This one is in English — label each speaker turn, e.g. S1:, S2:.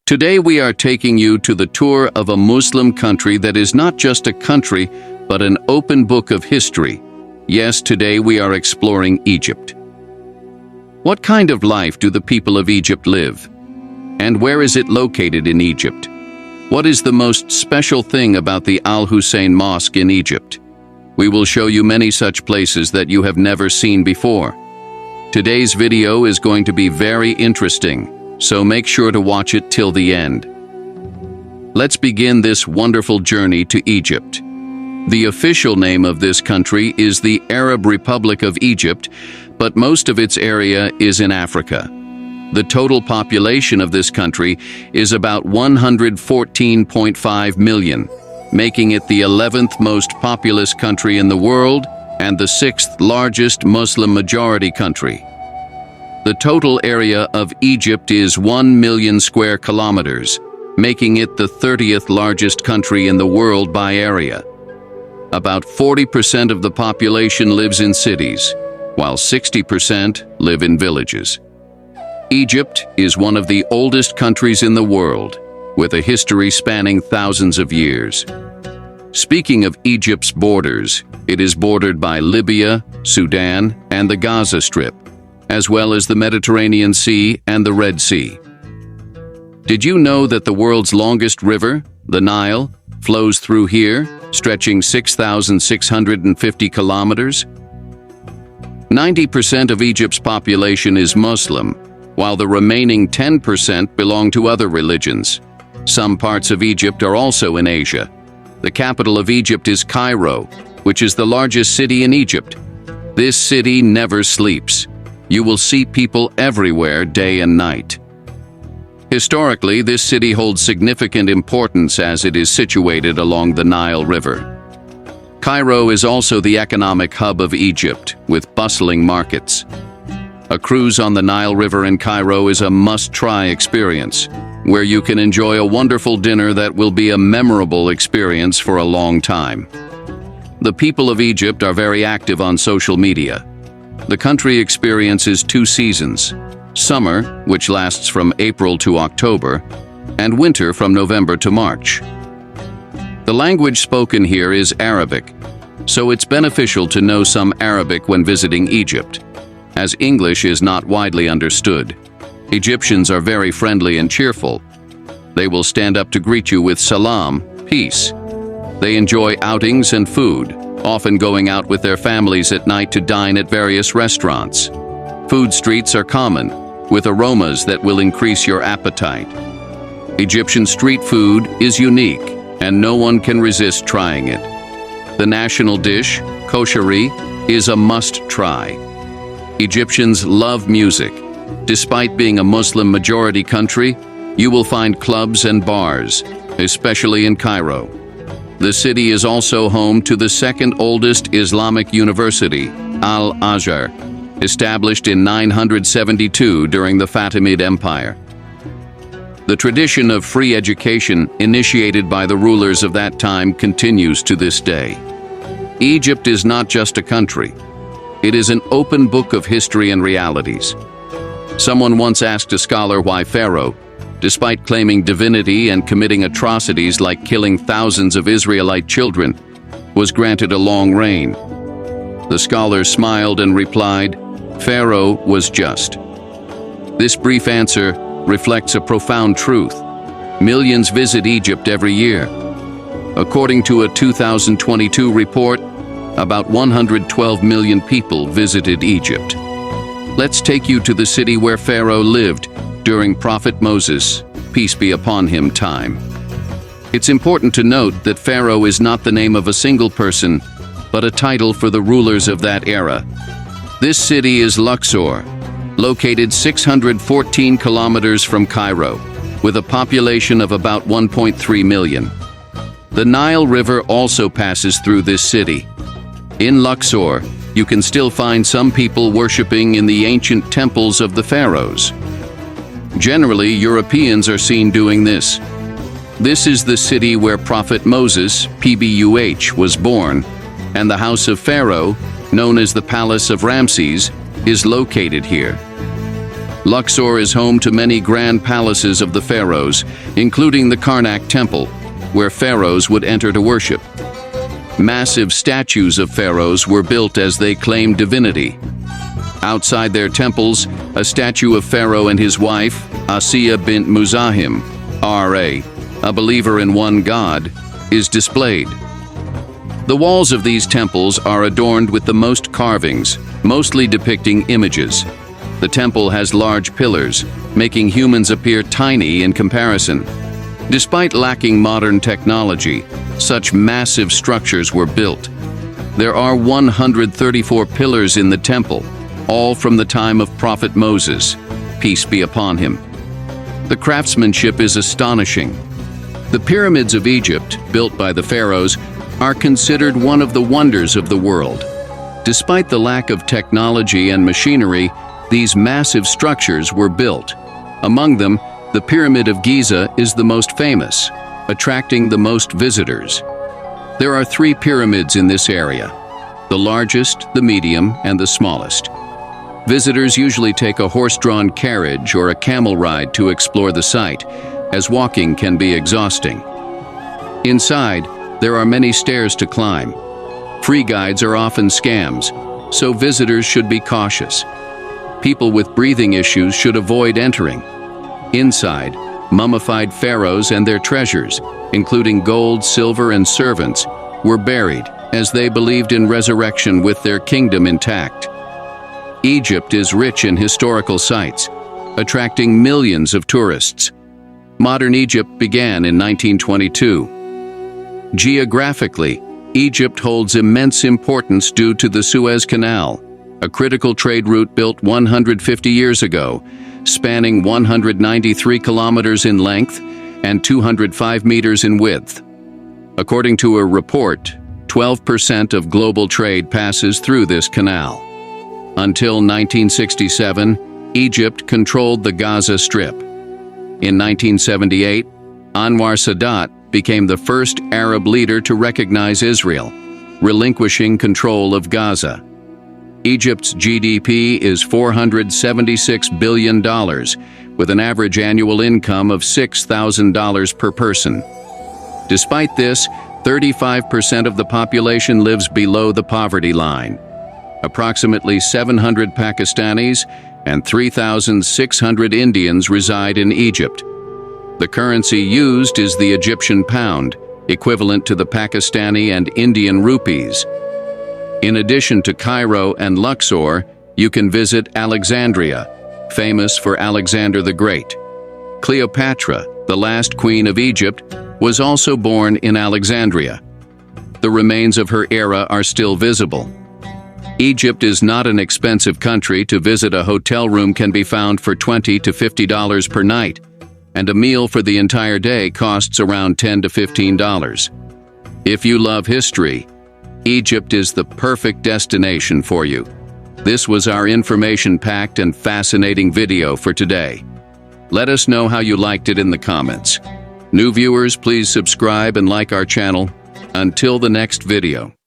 S1: Today we are taking you to the tour of a Muslim country that is not just a country, but an open book of history. Yes, today we are exploring Egypt. What kind of life do the people of Egypt live? And where is it located in Egypt? What is the most special thing about the Al-Hussein Mosque in Egypt? We will show you many such places that you have never seen before. Today's video is going to be very interesting, so make sure to watch it till the end. Let's begin this wonderful journey to Egypt. The official name of this country is the Arab Republic of Egypt, but most of its area is in Africa. The total population of this country is about 114.5 million, making it the 11th most populous country in the world and the 6th largest Muslim majority country. The total area of Egypt is 1 million square kilometers, making it the 30th largest country in the world by area. About 40% of the population lives in cities, while 60% live in villages. Egypt is one of the oldest countries in the world, with a history spanning thousands of years. Speaking of Egypt's borders, it is bordered by Libya, Sudan, and the Gaza Strip, as well as the Mediterranean Sea and the Red Sea. Did you know that the world's longest river, the Nile, flows through here, stretching 6,650 kilometers? 90% of Egypt's population is Muslim, while the remaining 10% belong to other religions. Some parts of Egypt are also in Asia. The capital of Egypt is Cairo, which is the largest city in Egypt. This city never sleeps. You will see people everywhere day and night. Historically, this city holds significant importance as it is situated along the Nile River. Cairo is also the economic hub of Egypt, with bustling markets. A cruise on the Nile River in Cairo is a must-try experience, where you can enjoy a wonderful dinner that will be a memorable experience for a long time. The people of Egypt are very active on social media. The country experiences 2 seasons: summer, which lasts from April to October, and winter from November to March. The language spoken here is Arabic, so it's beneficial to know some Arabic when visiting Egypt, as English is not widely understood. Egyptians are very friendly and cheerful. They will stand up to greet you with salam, peace. They enjoy outings and food, often going out with their families at night to dine at various restaurants. Food streets are common, with aromas that will increase your appetite. Egyptian street food is unique, and no one can resist trying it. The national dish, koshari, is a must-try. Egyptians love music. Despite being a Muslim majority country, you will find clubs and bars, especially in Cairo. The city is also home to the second oldest Islamic university, Al-Azhar, established in 972 during the Fatimid Empire. The tradition of free education initiated by the rulers of that time continues to this day. Egypt is not just a country. It is an open book of history and realities. Someone once asked a scholar why Pharaoh, despite claiming divinity and committing atrocities like killing thousands of Israelite children, was granted a long reign. The scholar smiled and replied, "Pharaoh was just." This brief answer reflects a profound truth. Millions visit Egypt every year. According to a 2022 report, about 112 million people visited Egypt. Let's take you to the city where Pharaoh lived during Prophet Moses, peace be upon him, time. It's important to note that Pharaoh is not the name of a single person, but a title for the rulers of that era. This city is Luxor, located 614 kilometers from Cairo, with a population of about 1.3 million. The Nile River also passes through this city. In Luxor, you can still find some people worshipping in the ancient temples of the pharaohs. Generally, Europeans are seen doing this. This is the city where Prophet Moses, PBUH, was born, and the house of Pharaoh, known as the Palace of Ramses, is located here. Luxor is home to many grand palaces of the pharaohs, including the Karnak Temple, where pharaohs would enter to worship. Massive statues of pharaohs were built as they claimed divinity. Outside their temples, a statue of Pharaoh and his wife, Asiya bint Muzahim, R.A., a believer in one God, is displayed. The walls of these temples are adorned with the most carvings, mostly depicting images. The temple has large pillars, making humans appear tiny in comparison. Despite lacking modern technology, such massive structures were built. There are 134 pillars in the temple, all from the time of Prophet Moses, peace be upon him. The craftsmanship is astonishing. The pyramids of Egypt, built by the pharaohs, are considered one of the wonders of the world. Despite the lack of technology and machinery, these massive structures were built. Among them, the Pyramid of Giza is the most famous, attracting the most visitors. There are 3 pyramids in this area: the largest, the medium, and the smallest. Visitors usually take a horse-drawn carriage or a camel ride to explore the site, as walking can be exhausting. Inside, there are many stairs to climb. Free guides are often scams, so visitors should be cautious. People with breathing issues should avoid entering. Inside, mummified pharaohs and their treasures, including gold, silver, and servants, were buried, as they believed in resurrection with their kingdom intact. Egypt is rich in historical sites, attracting millions of tourists. Modern Egypt began in 1922. Geographically, Egypt holds immense importance due to the Suez Canal, a critical trade route built 150 years ago, spanning 193 kilometers in length and 205 meters in width. According to a report, 12% of global trade passes through this canal. Until 1967, Egypt controlled the Gaza Strip. In 1978, Anwar Sadat became the first Arab leader to recognize Israel, relinquishing control of Gaza. Egypt's GDP is $476 billion, with an average annual income of $6,000 per person. Despite this, 35% of the population lives below the poverty line. Approximately 700 Pakistanis and 3,600 Indians reside in Egypt. The currency used is the Egyptian pound, equivalent to the Pakistani and Indian rupees. In addition to Cairo and Luxor, you can visit Alexandria, famous for Alexander the Great. Cleopatra, the last queen of Egypt, was also born in Alexandria. The remains of her era are still visible. Egypt is not an expensive country. To visit, a hotel room can be found for $20 to $50 per night, and a meal for the entire day costs around $10 to $15. If you love history, Egypt is the perfect destination for you. This was our information-packed and fascinating video for today. Let us know how you liked it in the comments. New viewers, please subscribe and like our channel. Until the next video.